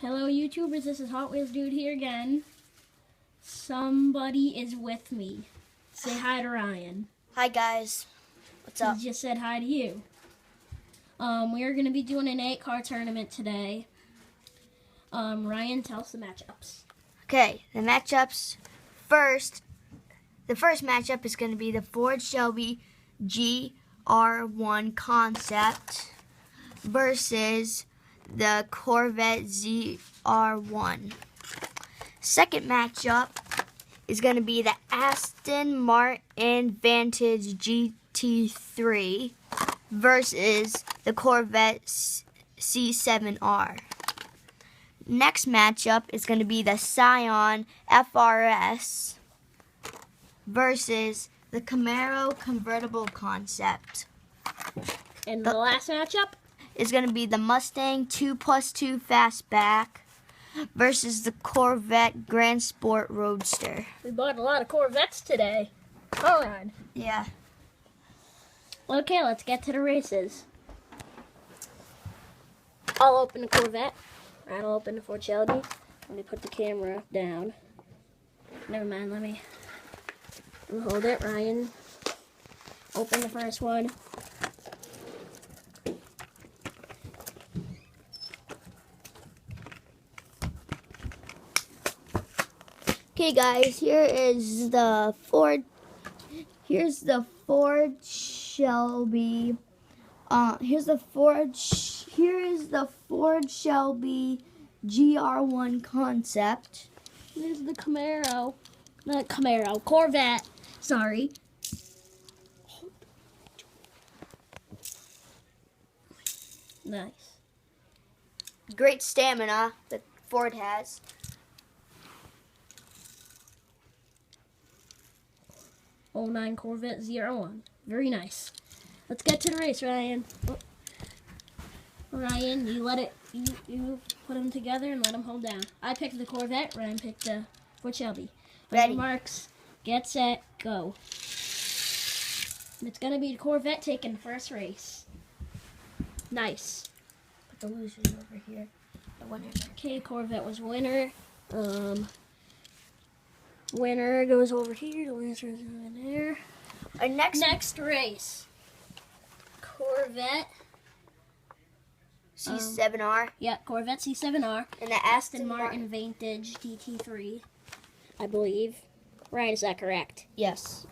Hello YouTubers, this is Hot Wheels Dude here again. Somebody is with me. Say hi to Ryan. Hi guys. What's up? He just said hi to you. We are going to be doing an 8-car tournament today. Ryan, tell us the matchups. Okay, the matchups first. The first matchup is going to be the Ford Shelby GR1 Concept versus the Corvette ZR1. Second matchup is going to be the Aston Martin Vantage GT3 versus the Corvette C7R. Next matchup is going to be the Scion FRS versus the Camaro Convertible Concept. And the last matchup is going to be the Mustang 2+2 Fastback versus the Corvette Grand Sport Roadster. We bought a lot of Corvettes today. All right. Yeah. Okay, let's get to the races. I'll open the Corvette. Ryan will open the Ford Shelby. Let me put the camera down. Never mind, let me hold it. Ryan, open the first one. Okay guys, here's the Ford Shelby. Here is the Ford Shelby GR1 Concept. Here's the Corvette. Sorry. Nice. Great stamina that Ford has. '09 Corvette ZR1. Very nice. Let's get to the race, Ryan. Oh. Ryan, you put them together and let them hold down. I picked the Corvette. Ryan picked the Ford Shelby. Ready. Marks. Get set. Go. And it's gonna be the Corvette taking first race. Nice. Put the losers over here. The winner. Okay, Corvette was winner. Winner goes over here. The loser is over there. Our Next race. Corvette C7R. Yeah, Corvette C7R. And the Aston Martin Vantage GT3, I believe. Right, is that correct? Yes.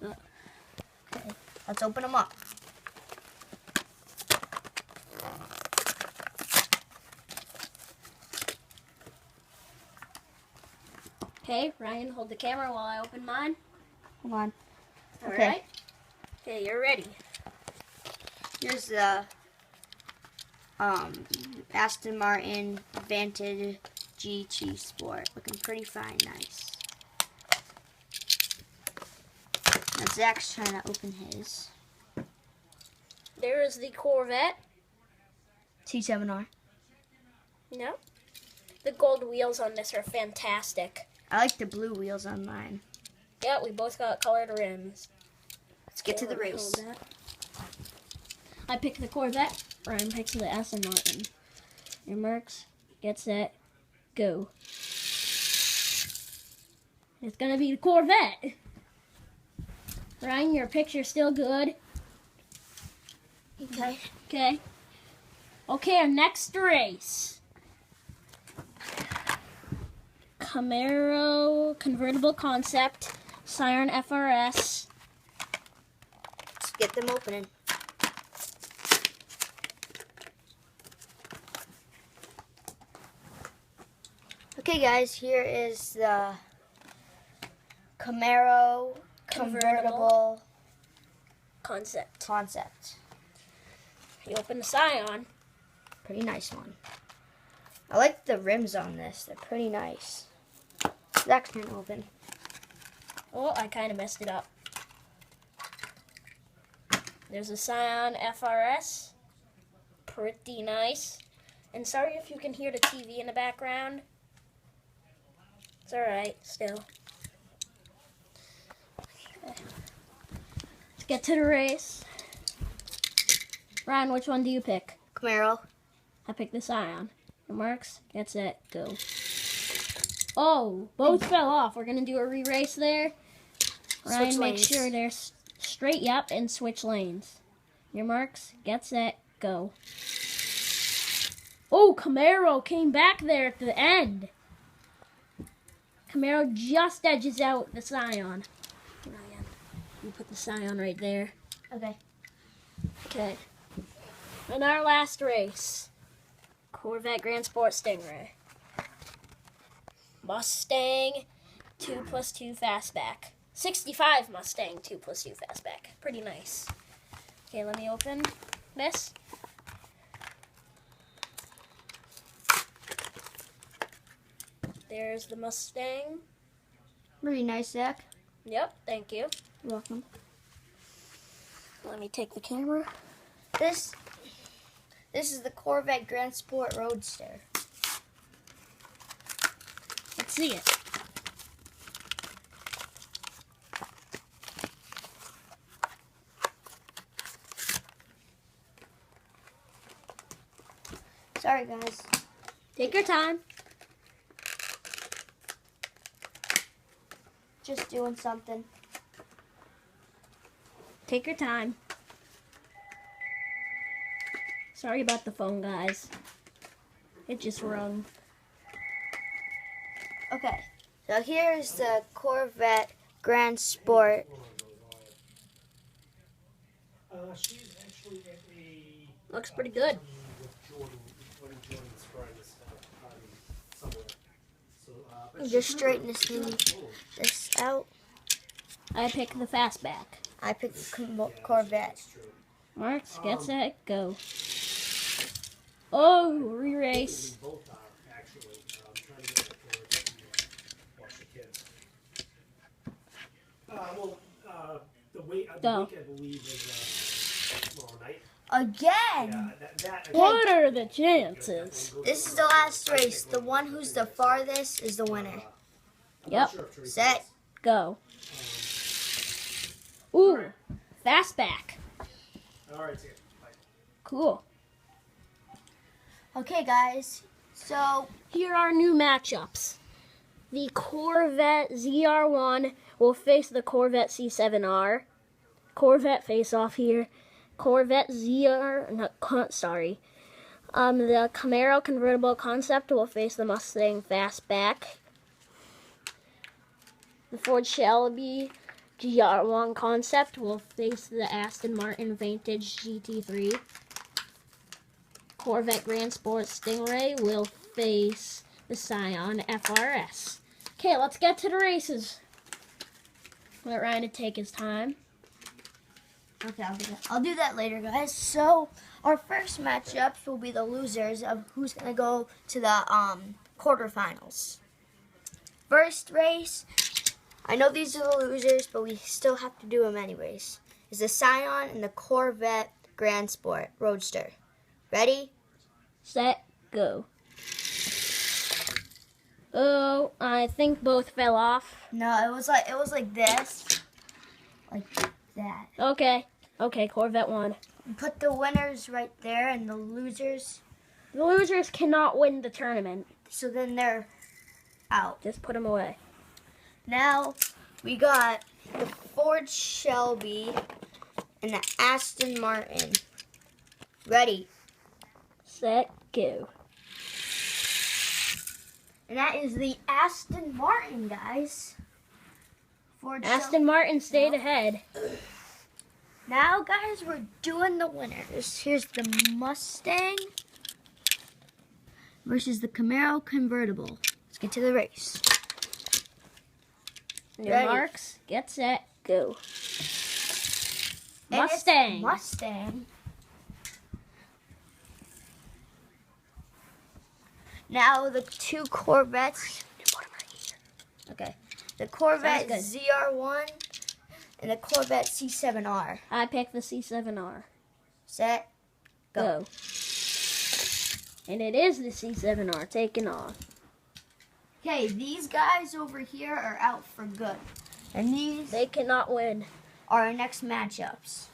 Okay. Let's open them up. Okay, Ryan, hold the camera while I open mine. Hold on. All Okay. right. Okay, you're ready. Here's the Aston Martin Vantage GT Sport. Looking pretty fine, nice. Now Zach's trying to open his. There is the Corvette. C7R. No. The gold wheels on this are fantastic. I like the blue wheels on mine. Yeah, we both got colored rims. Let's get to the Let me race. hold that. I picked the Corvette. Ryan picks the Aston Martin. Your marks, get set, go. It's gonna be the Corvette. Ryan, your picture's still good. Okay. Okay. Okay, our next race. Camaro Convertible Concept, Scion FRS. Let's get them opening. Okay guys, here is the Camaro Convertible Concept. Concept. You open the Scion. Pretty nice one. I like the rims on this. They're pretty nice. Zach's gonna open. Oh, I kind of messed it up. There's a Scion FRS. Pretty nice. And sorry if you can hear the TV in the background. It's alright, still. Okay. Let's get to the race. Ryan, which one do you pick? Camaro. I picked the Scion. Your marks, get set, go. Oh, both fell off. We're going to do a re-race there. Ryan, Switch make lanes. sure they're straight, yep, and switch lanes. Your marks, get set, go. Oh, Camaro came back there at the end. Camaro just edges out the Scion. Ryan, you put the Scion right there. Okay. Okay. And our last race. Corvette Grand Sport Stingray. Mustang 2+2 Fastback. 65 Mustang 2+2 Fastback. Pretty nice. Okay, let me open this. There's the Mustang. Pretty nice, Zach. Yep, thank you. You're welcome. Let me take the camera. This is the Corvette Grand Sport Roadster. Let's see it. Sorry, guys. Take your time. Just doing something. Take your time. Sorry about the phone, guys. It just rung. Okay. So here's the Corvette Grand Sport. She's actually at a Looks pretty good. with Jordan, one of Jordan's friends at a party somewhere. So, but Just she's straighten this out. I pick the Fastback. I picked the Corvette. Marks, get set, go. Oh, re-race. both are actually. I'm trying to get her to watch the kids. The week I Go. believe is tomorrow night. Again! That What are the chances? This is the last race. The one who's the farthest is the winner. Yep, Set. go. Ooh, Fastback. All right, see you. Bye. Cool. Okay, guys. So, Here are new matchups. The Corvette ZR1 will face the Corvette C7R. Corvette face-off here. Corvette ZR... No, sorry. The Camaro convertible concept will face the Mustang Fastback. The Ford Shelby GR1 concept will face the Aston Martin Vantage GT3. Corvette Grand Sport Stingray will face the Scion FRS. Okay, let's get to the races. Let Ryan to take his time. okay, I'll do that later, guys. So, our first matchups will be the losers of who's going to go to the quarterfinals. First race, I know these are the losers, but we still have to do them anyways, is the Scion and the Corvette Grand Sport Roadster. Ready? Set, go. Oh, I think both fell off. No, it was like this. Like that. Okay, Corvette won. Put the winners right there and the losers, The losers cannot win the tournament. so then they're out. Just put them away. Now we got the Ford Shelby and the Aston Martin. Ready? Set, go. And that is the Aston Martin, guys. Ford Shelby. Aston Martin stayed ahead. Now, guys, we're doing the winners. Here's the Mustang versus the Camaro convertible. Let's get to the race. Your Ready. marks, get set, go. And it's Mustang. Mustang. Now the two Corvettes. Okay. The Corvette Sounds ZR1 and the Corvette C7R. I picked the C7R. Set. Go. And it is the C7R taking off. Okay, these guys over here are out for good. And these They cannot win. are our next matchups.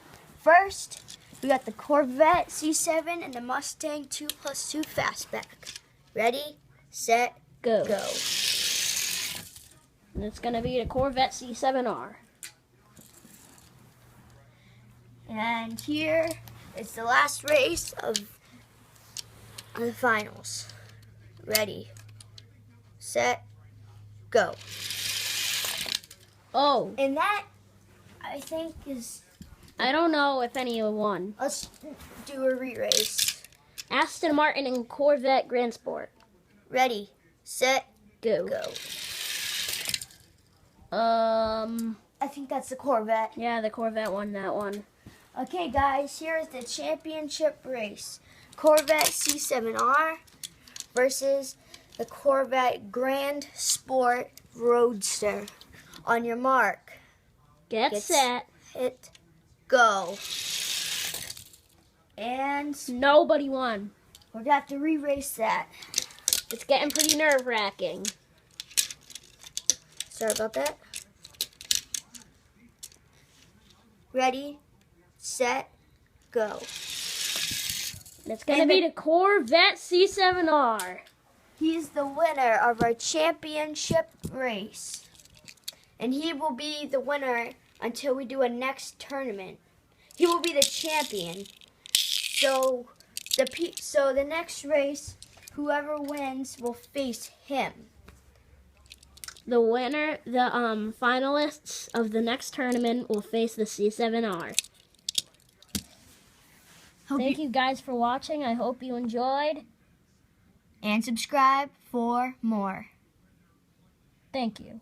First, We got the Corvette C7 and the Mustang 2+2 Fastback. Ready, set, Go. go. And it's gonna be the Corvette C7R. And here is the last race of the finals. Ready, set, go. Oh, And that, I think, is... I don't know if any won. Let's do a re-race. Aston Martin and Corvette Grand Sport. Ready, set, Go. go. I think that's the Corvette. Yeah, the Corvette won that one. Okay, guys, here is the championship race. Corvette C7R versus the Corvette Grand Sport Roadster. On your mark, Get Get set. hit, go. And Nobody won. we're going to have to re-race that. It's getting pretty nerve-wracking. Sorry about that. Ready, set, go. And it's gonna be the Corvette C7R. He's the winner of our championship race. And he will be the winner until we do a next tournament. He will be the champion. So the next race, whoever wins will face him. The winner, the finalists of the next tournament will face the C7R. Thank you guys for watching. I hope you enjoyed. And subscribe for more. Thank you.